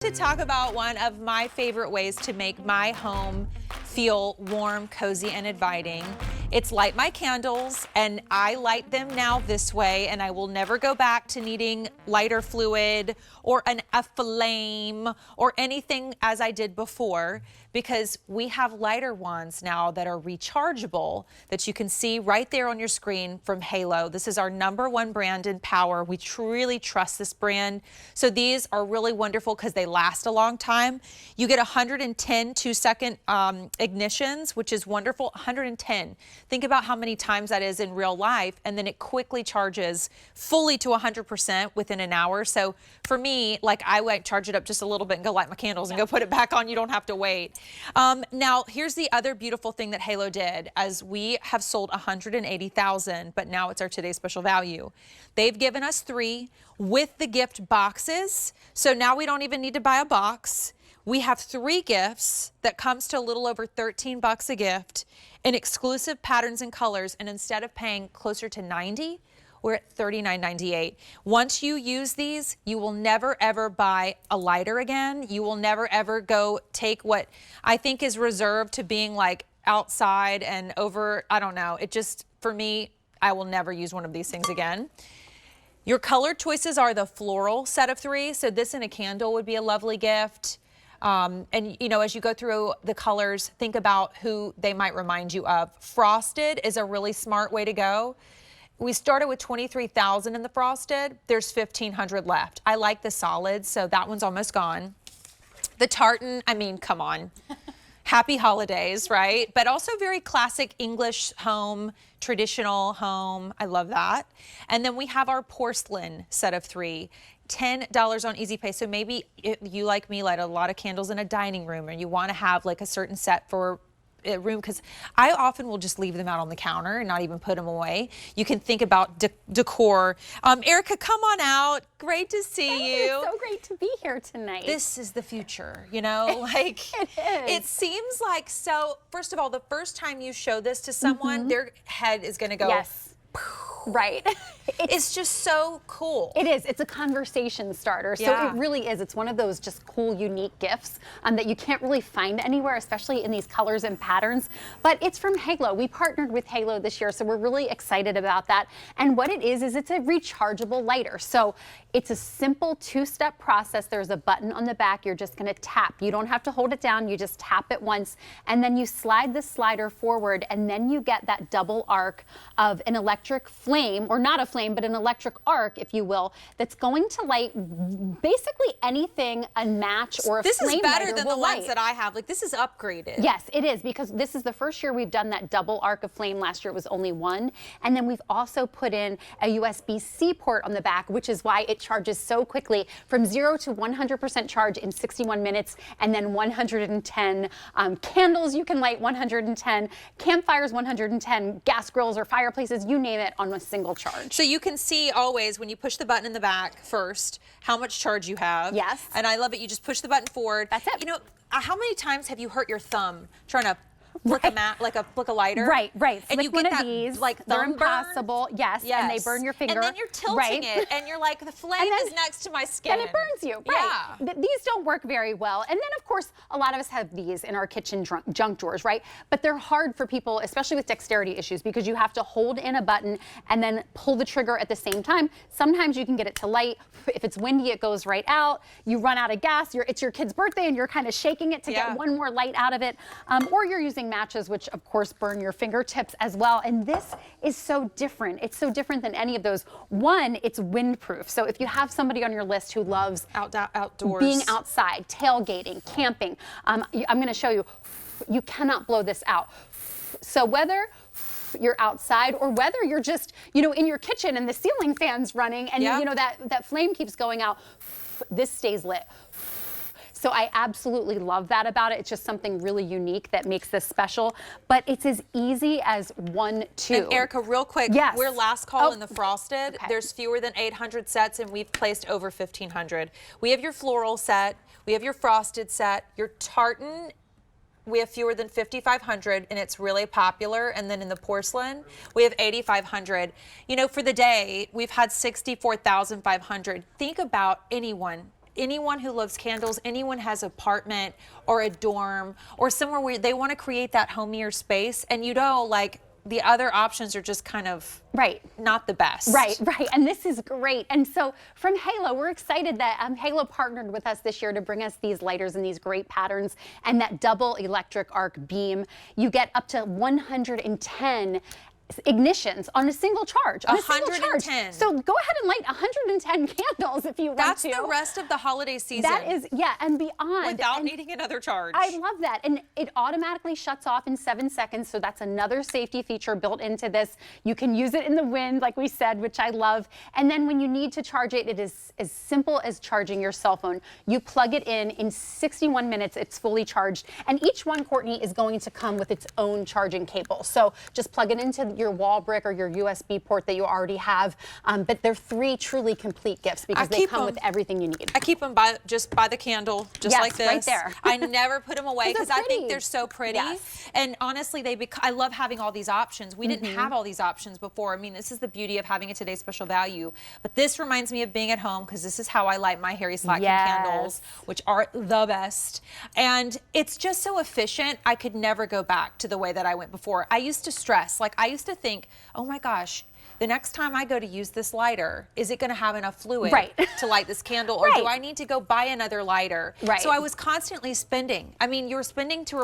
To talk about one of my favorite ways to make my home feel warm, cozy, and inviting. It's light my candles, and I light them now this way, and I will never go back to needing lighter fluid or a flame or anything as I did before, because we have lighter ones now that are rechargeable that you can see right there on your screen from Halo. This is our #1 brand in power. We truly trust this brand. So these are really wonderful because they last a long time. You get 110 2-second ignitions, which is wonderful. 110. Think about how many times that is in real life, and then it quickly charges fully to 100% within an hour. So for me, like, I might charge it up just a little bit and go light my candles and go put it back on. You don't have to wait. Now, here's the other beautiful thing that Halo did, as we have sold 180,000, but now it's our today's special value. They've given us 3 with the gift boxes. So now we don't even need to buy a box. We have 3 gifts that comes to a little over $13 a gift in exclusive patterns and colors. And instead of paying closer to $90, we're at $39.98. Once you use these, you will never ever buy a lighter again. You will never ever go take what I think is reserved to being like outside and over. I don't know. It just, for me, I will never use one of these things again. Your color choices are the floral set of 3. So this in a candle would be a lovely gift. And you know, as you go through the colors, think about who they might remind you of. Frosted is a really smart way to go. We started with 23,000 in the frosted. There's 1,500 left. I like the solids, so that one's almost gone. The tartan, I mean, come on. Happy holidays, right? But also very classic English home, traditional home. I love that. And then we have our porcelain set of 3. $10 on Easy Pay. So maybe if you, like me, light a lot of candles in a dining room, or you want to have like a certain set for a room, because I often will just leave them out on the counter and not even put them away. You can think about decor. Erica, come on out. Great to see you. It's so great to be here tonight. This is the future, you know, like it is. It seems like, so first of all, the first time you show this to someone, their head is going to go. Yes. Right. It's just so cool. It is. It's a conversation starter. So Yeah. it really is. It's one of those just cool, unique gifts that you can't really find anywhere, especially in these colors and patterns. But it's from Halo. We partnered with Halo this year, so we're really excited about that. And what it is it's a rechargeable lighter. So it's a simple 2-step process. There's a button on the back. You're just going to tap. You don't have to hold it down. You just tap it once, and then you slide the slider forward, and then you get that double arc of an electric flame, or not a flame, but an electric arc, if you will, that's going to light basically anything a match or a this flame is better lighter than will the ones light. that I have. Like, this is upgraded. Yes, it is, because this is the first year we've done that double arc of flame. Last year it was only 1. And then we've also put in a USB-C port on the back, which is why it charges so quickly, from 0 to 100% charge in 61 minutes, and then 110 candles you can light 110, campfires 110, gas grills or fireplaces, you name it, on a single charge. So you can see always when you push the button in the back first how much charge you have. Yes. And I love it. You just push the button forward. That's it. You know, how many times have you hurt your thumb trying to flick a mat, like a lighter? Right. And Flick you one get of that, these. like, They're thumb burn? impossible. Yes. And they burn your finger. And then you're tilting right. it, and you're like, the flame And then- is next to my skin. And it burns you, right? Yeah. These don't work very well. And then, of course, a lot of us have these in our kitchen junk drawers, right? But they're hard for people, especially with dexterity issues, because you have to hold in a button and then pull the trigger at the same time. Sometimes you can get it to light. If it's windy, it goes right out. You run out of gas. It's your kid's birthday, and you're kind of shaking it to get one more light out of it. Or you're using matches, which, of course, burn your fingertips as well. And this is so different. It's so different than any of those. One, it's windproof. So if you have somebody on your list who loves outdoors, being outside, tailgating, camping, I'm going to show you, you cannot blow this out. So whether you're outside or whether you're just, you know, in your kitchen and the ceiling fan's running and you know that flame keeps going out, this stays lit. So I absolutely love that about it. It's just something really unique that makes this special. But it's as easy as 1, 2. And Erica, real quick, yes. we're last call in the frosted. Okay. There's fewer than 800 sets, and we've placed over 1,500. We have your floral set. We have your frosted set. Your tartan, we have fewer than 5,500, and it's really popular. And then in the porcelain, we have 8,500. You know, for the day, we've had 64,500. Think about anyone anyone who loves candles, anyone has an apartment or a dorm or somewhere where they want to create that homier space, and like the other options are just kind of not the best. Right. And this is great. And so from Halo, we're excited that Halo partnered with us this year to bring us these lighters and these great patterns and that double electric arc beam. You get up to 110 ignitions on a single charge. 110. So go ahead and light 110 candles if you want That's to. the rest of the holiday season. That is, yeah, and beyond. Without needing another charge. I love that. And it automatically shuts off in 7 seconds. So that's another safety feature built into this. You can use it in the wind, like we said, which I love. And then when you need to charge it, it is as simple as charging your cell phone. You plug it in 61 minutes, it's fully charged. And each one, Courtney, is going to come with its own charging cable. So just plug it into your wall brick or your USB port that you already have. But they're 3 truly complete gifts because they come with everything you need. I keep them just by the candle, just like this. Right there. I never put them away because I think they're so pretty. Yes. And honestly, I love having all these options. We didn't have all these options before. I mean, this is the beauty of having a Today's Special Value. But this reminds me of being at home because this is how I light my Harry Slatkin candles, which are the best. And it's just so efficient. I could never go back to the way that I went before. I used to stress. Like, I used to think, oh my gosh, the next time I go to use this lighter, is it going to have enough fluid to light this candle, or do I need to go buy another lighter? So I was constantly spending. I mean, you're spending to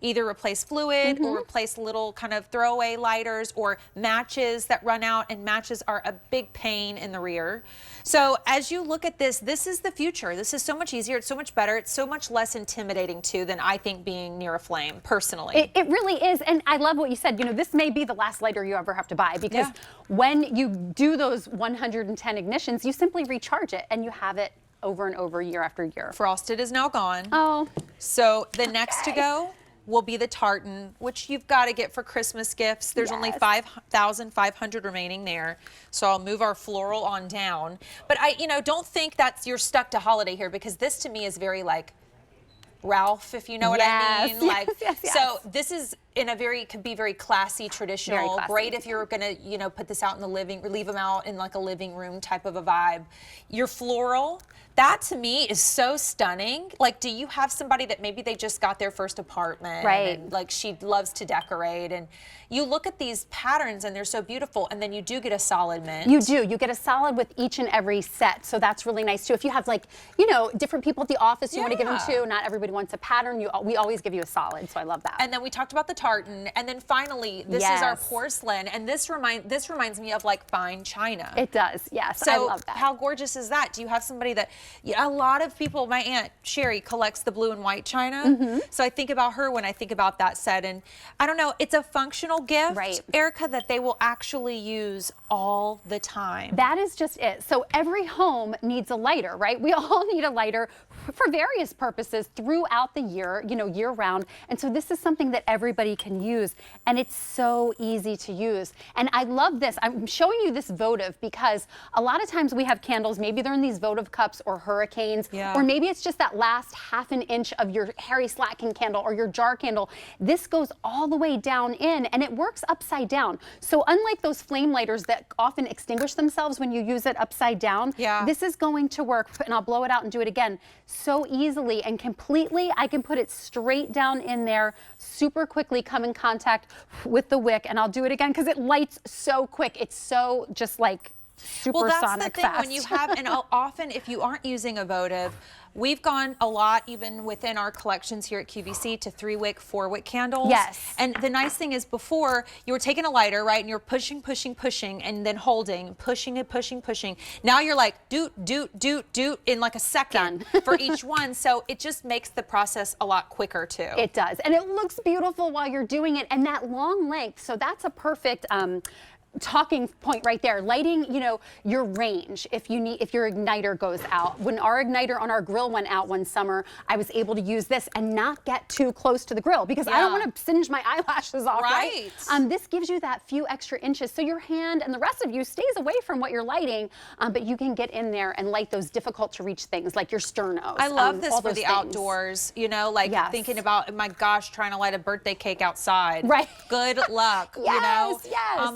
either replace fluid or replace little kind of throwaway lighters or matches that run out, and matches are a big pain in the rear. So as you look at this, this is the future. This is so much easier. It's so much better. It's so much less intimidating too than I think being near a flame, personally. It really is. And I love what you said. You know, this may be the last lighter you ever have to buy because when you do those 110 ignitions, you simply recharge it and you have it over and over year after year. Frosted is now gone. Oh. So the next to go will be the tartan, which you've got to get for Christmas gifts. There's only 5,500 remaining there. So I'll move our floral on down. But don't think that you're stuck to holiday here, because this to me is very like Ralph, if you know what I mean. Like, so this is could be very classy, traditional. Very classy. Great if you're gonna, put this out in the leave them out in like a living room type of a vibe. Your floral, that to me is so stunning. Like, do you have somebody that maybe they just got their first apartment, and like she loves to decorate, and you look at these patterns and they're so beautiful, and then you do get a solid mint. You do. You get a solid with each and every set, so that's really nice too. If you have like, different people at the office you want to give them to, not everybody wants a pattern, we always give you a solid, so I love that. And then we talked about the tartan, and then finally, this is our porcelain, and this reminds me of like fine china. It does, yes. So I love that. How gorgeous is that? Do you have somebody that, a lot of people, my Aunt Sherry collects the blue and white china, so I think about her when I think about that set, and I don't know, it's a functional gift, Erica, that they will actually use all the time. That is just it. So every home needs a lighter, right? We all need a lighter for various purposes throughout the year, year round. And so this is something that everybody can use, and it's so easy to use. And I love this. I'm showing you this votive because a lot of times we have candles, maybe they're in these votive cups or hurricanes, or maybe it's just that last ½ an inch of your Harry Slatkin candle or your jar candle. This goes all the way down in, and it works upside down. So unlike those flame lighters that often extinguish themselves when you use it upside down, this is going to work, and I'll blow it out and do it again, so easily and completely. I can put it straight down in there, super quickly come in contact with the wick, and I'll do it again because it lights so quick. It's so just like supersonic fast. Well, that's the thing when you have, and often if you aren't using a votive, we've gone a lot, even within our collections here at QVC, to 3-wick, 4-wick candles. Yes. And the nice thing is, before, you were taking a lighter, right, and you're pushing, and then holding, pushing and pushing. Now you're like, doot, in like a second for each one. So it just makes the process a lot quicker, too. It does. And it looks beautiful while you're doing it. And that long length, so that's a perfect talking point right there. Lighting, your range if your igniter goes out. When our igniter on our grill went out one summer, I was able to use this and not get too close to the grill because I don't want to singe my eyelashes off, right? This gives you that few extra inches, so your hand and the rest of you stays away from what you're lighting, but you can get in there and light those difficult to reach things like your sternos. I love this for the outdoors, thinking about, my gosh, trying to light a birthday cake outside. Right. Good luck, Yes.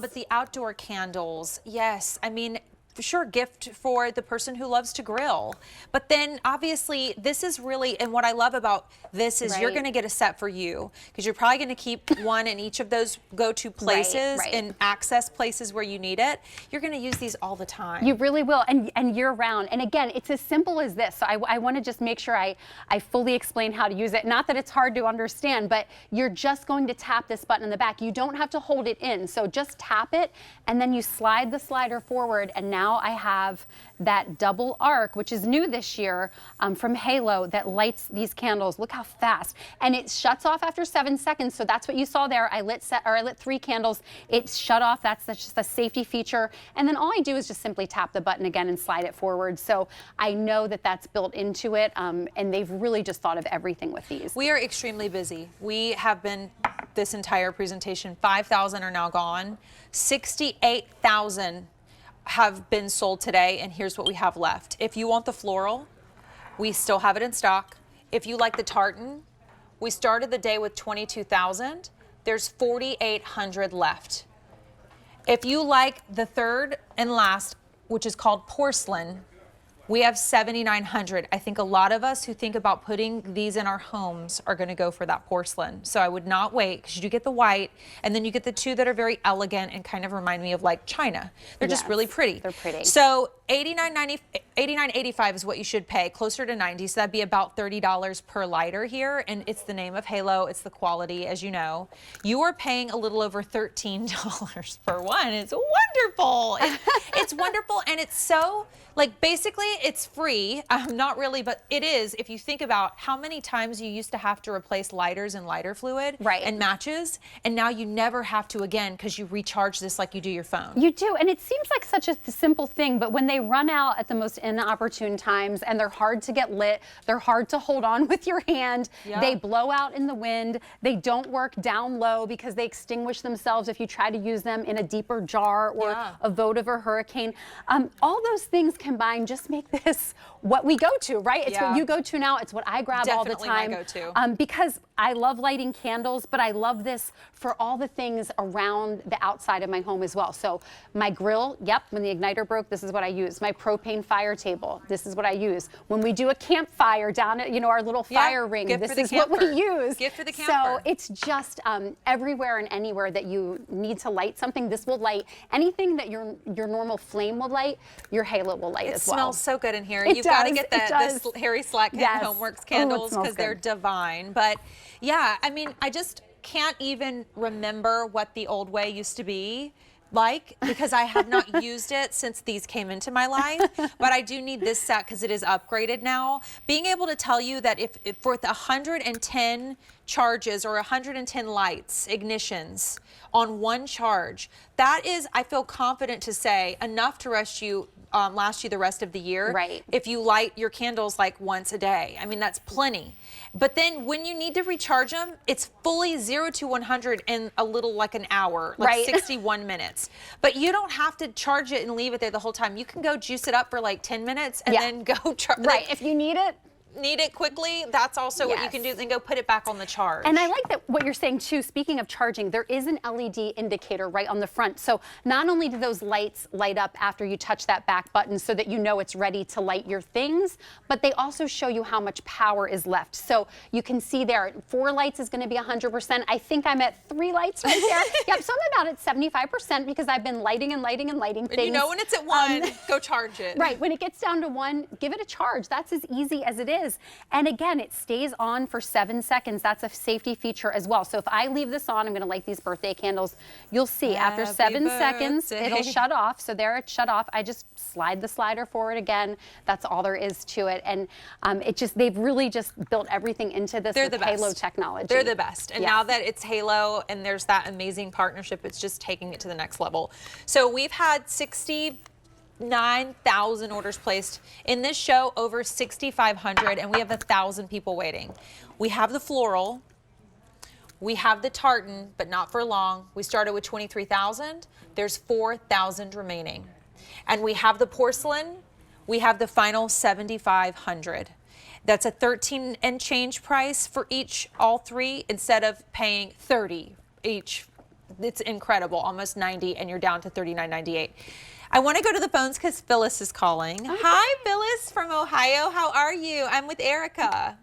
But the outdoor candles, yes. I mean, sure, gift for the person who loves to grill. But then obviously this is really, and what I love about this is you're Right. going to get a set for you, because you're probably going to keep one in each of those go-to places right. and access places where you need it. You're going to use these all the time. You really will, and year round. And again, it's as simple as this. So I want to just make sure I fully explain how to use it. Not that it's hard to understand, but you're just going to tap this button in the back. You don't have to hold it in. So just tap it, and then you slide the slider forward, and now I have that double arc, which is new this year, from Halo, that lights these candles. Look how fast. And it shuts off after 7 seconds. So that's what you saw there. I lit 3 candles. It shut off. That's just a safety feature. And then all I do is just simply tap the button again and slide it forward. So I know that that's built into it. And they've really just thought of everything with these. We are extremely busy. We have been, this entire presentation, 5,000 are now gone. 68,000 have been sold today, and here's what we have left. If you want the floral, we still have it in stock. If you like the tartan, we started the day with 22,000. There's 4,800 left. If you like the third and last, which is called porcelain, we have 7,900. I think a lot of us who think about putting these in our homes are going to go for that porcelain. So I would not wait, because you get the white, and then you get the two that are very elegant and kind of remind me of like China. They're just really pretty. They're pretty. So $89.85 is what you should pay, closer to $90. So that'd be about $30 per lighter here. And it's the name of Halo. It's the quality, as you know. You are paying a little over $13 per one. It's wonderful. It's wonderful. And it's so, like, basically it's free. Not really, but it is. If you think about how many times you used to have to replace lighters and lighter fluid and matches, and now you never have to again, because you recharge this like you do your phone. You do, and it seems like such a simple thing, but when they run out at the most inopportune times and they're hard to get lit, they're hard to hold on with your hand, they blow out in the wind, they don't work down low because they extinguish themselves if you try to use them in a deeper jar or a votive or hurricane. All those things combined just make this what we go to, right? It's what you go to now. It's what I grab all the time. My go-to. Because I love lighting candles, but I love this for all the things around the outside of my home as well. So my grill, when the igniter broke, this is what I use. My propane fire table, this is what I use. When we do a campfire down at, our little fire ring, this is what we use. Gift for the camper. So it's just everywhere and anywhere that you need to light something, this will light. Anything that your normal flame will light, your Halo will light as well. It smells so good in here. You've got to get this Harry Slack Homeworks candles, because they're divine. But yeah, I mean, I just can't even remember what the old way used to be like, because I have not used it since these came into my life. But I do need this set because it is upgraded now. Being able to tell you that if for 110 charges or 110 lights, ignitions on one charge, that is, I feel confident to say, enough to last you the rest of the year. Right. If you light your candles like once a day. I mean, that's plenty. But then when you need to recharge them, it's fully 0 to 100 in a little like an hour, like 61 minutes. But you don't have to charge it and leave it there the whole time. You can go juice it up for like 10 minutes and then go charge. Right, if you need it quickly, that's also what you can do. Then go put it back on the charge. And I like that what you're saying too. Speaking of charging, there is an LED indicator right on the front. So not only do those lights light up after you touch that back button so that you know it's ready to light your things, but they also show you how much power is left. So you can see there, 4 lights is going to be 100%. I think I'm at 3 lights right there. So I'm about at 75% because I've been lighting and lighting and lighting things. And you know when it's at 1, go charge it. Right, when it gets down to 1, give it a charge. That's as easy as it is. And again, it stays on for 7 seconds. That's a safety feature as well. So if I leave this on, I'm going to light these birthday candles. You'll see after 7 seconds, it'll shut off. So there it's shut off. I just slide the slider forward again. That's all there is to it. And they've really just built everything into this with Halo technology. They're the best. And now that it's Halo and there's that amazing partnership, it's just taking it to the next level. So we've had 9,000 orders placed. In this show, over 6,500, and we have 1,000 people waiting. We have the floral, we have the tartan, but not for long. We started with 23,000. There's 4,000 remaining. And we have the porcelain, we have the final 7,500. That's a 13 and change price for all 3, instead of paying 30 each. It's incredible, almost 90, and you're down to $39.98. I want to go to the phones because Phyllis is calling. Okay. Hi, Phyllis from Ohio. How are you? I'm with Erica.